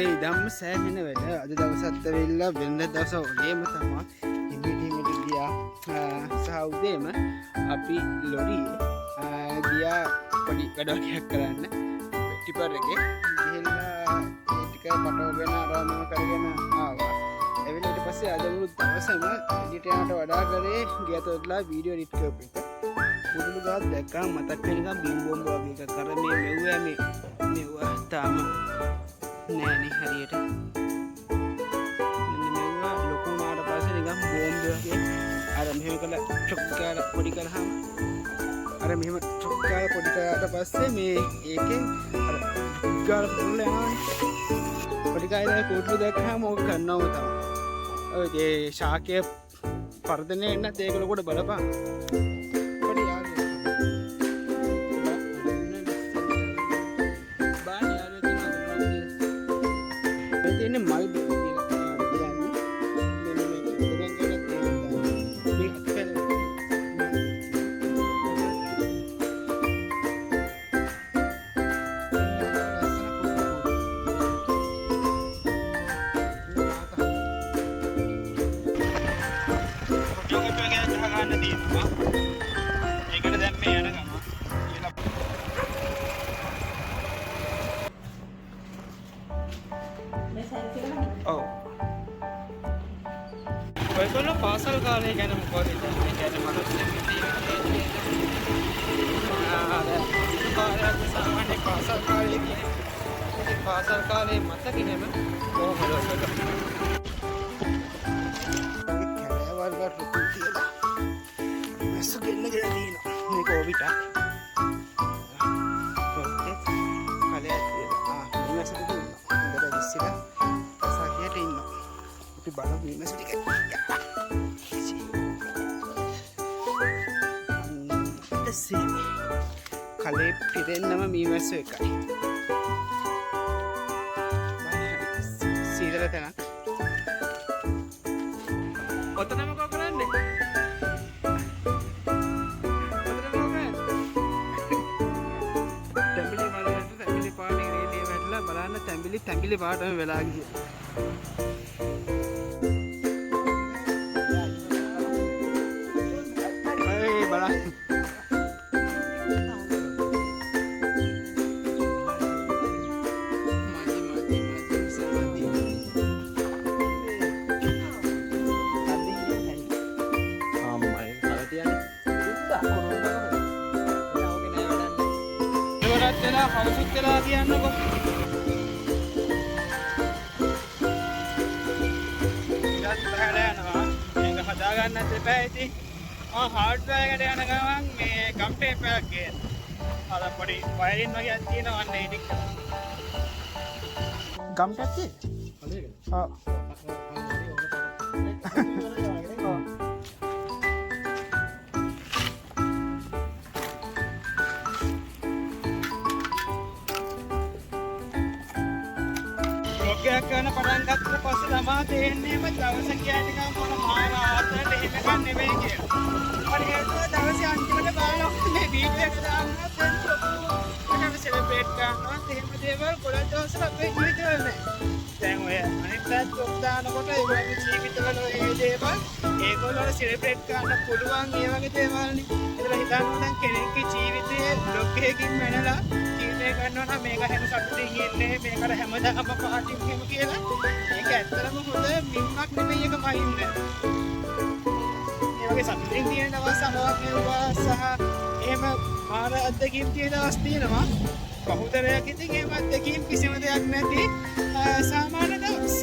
උදේ ඉඳන්ම සෑහෙන වැඩ. අද දවසත් වෙලා වෙනද දවස වගේම තමයි හිමිට ගියා. සහ උදේම අපි ලොරියේ ගියා පොඩි වැඩක් කරන්න ටිපර් එකේ. ගිහිල්ලා ඒ ටික පටවගෙන ආරාම කරගෙන ආවා. එවිට ඊට පස්සේ අද මුළු දවසම එඩිට් යනට වඩා කරේ ගියතොත්ලා වීඩියෝ එඩිට් කරපු එක. මුළු ගාත් දැක්කම මතක් වෙන නිකන් බිම් බෝම්බ වගේ එකක්. අර මේ මෙව්වා මෙව්වා තාම නෑනේ හරියට. මෙන්න මෙව්වා ලොකු වුණාට පස්සේ නිකන් බෝම්බ වගේ අර මෙහෙම කළා චොක් කාලා පොඩි කරාම අර මෙහෙම චොක් කාලා පොඩි කරාට පස්සේ මේ ඒකෙන් අර ගාලා පුල්ල යනවා. පොඩි කාලා කෝටු දැක්කම ඕක කරනවම තමයි. ඔය ඒ ශාකයේ පර්ධනය එන්නත් ඒක ලොකුට බලපන්. පොඩි යාළුවෝ. බාන යාළුවෝ තියෙනවා. මෙතන මල් කියලා කියන්නේ. මෙන්න මේක දෙකෙන් ගලක් තියෙනවා. ඒකට දැන් මේ යන ගම ඔව් ඔයගොල්ලෝ පාසල් කාලේ ගැන මොකද හිතන්නේ? ඒ කියන්නේ මනුස්සයෙක් සාමාන්‍ය පාසල් කාලේ කියන්නේ පාසල් කාලේ මතකිනෙම කොහොමද ඔයගොල්ලෝ කැලෑවල් වල තියලා මැස්සු ගෙන්න ගෙන දිනවා. මේක ඔබිට පොත්තේ කලේ තියලා මේ මැස්සු දෙන්න හොඳට විශ්සිලා සාකියට ඉන්නවා. අපි බලමු මේ මැස්සු ටික කලේ පිරෙන්නම මේ මැස්සු එකයි. සීතල තැනක් ඔතනම කො කරන්නේ? තැඹිලි පාටම වෙලා ගියේ. ඒ බලන්න. හවුසුත් වෙලා කියන්නකෝ. හදාගන්නත් එපා ඉතින්. හાર્ඩ්වෙයාර් එකට යන ගමන් මේ ගම් ටේප් එකක් ගේන්න. අර පොඩි වයරින් වගේ එකක් තියෙනවා අන්න ඒ ටික. ගම් ටේප් තියෙන්නේ? ඔව්. කරන පටන් ගත්තට පස්සේ ළමා තේන්නේම දවස කියන්නේ මොන මාර ආතල් එහෙම ගන්න නෙමෙයි කියලා. හරි හේතුව දවසේ අන්තිමට බලනවා මේ වීඩියෝ එක දානවා දැන් සෙලිබ්‍රේට් කරනවා එහෙම දේවල් ගොඩක් දවසක් අපේ ජීවිතවල නැහැ. දැන් ඔය අනිත් පැත්තට දානකොට ඒගොල්ලෝගේ ජීවිතවල ඒ දේවල් ඒගොල්ලෝ සෙලිබ්‍රේට් කරන්න පුළුවන් ඒ වගේ දේවල්නේ. ඒතර හිතන්න දැන් කෙනෙක්ගේ ජීවිතයේ බ්ලොග් එකකින් වෙනලා ගන්නවා නම් මේක හැම සතුටින් ඉන්නේ මේකට හැමදාම පාටි එහෙම කියලා මේක ඇත්තටම හොඳ මිම්මක් නෙමෙයි එක මහින්න. මේ වගේ සතුටින් තියෙන දවස් අලවක් නෙවුවා සහ එහෙම මාර අත්දැකීම් තියෙන දවස් තියෙනවා. බහුතරයක් ඉතින් එහෙම අත්දැකීම් කිසිම දෙයක් නැති සාමාන්‍ය දවස්.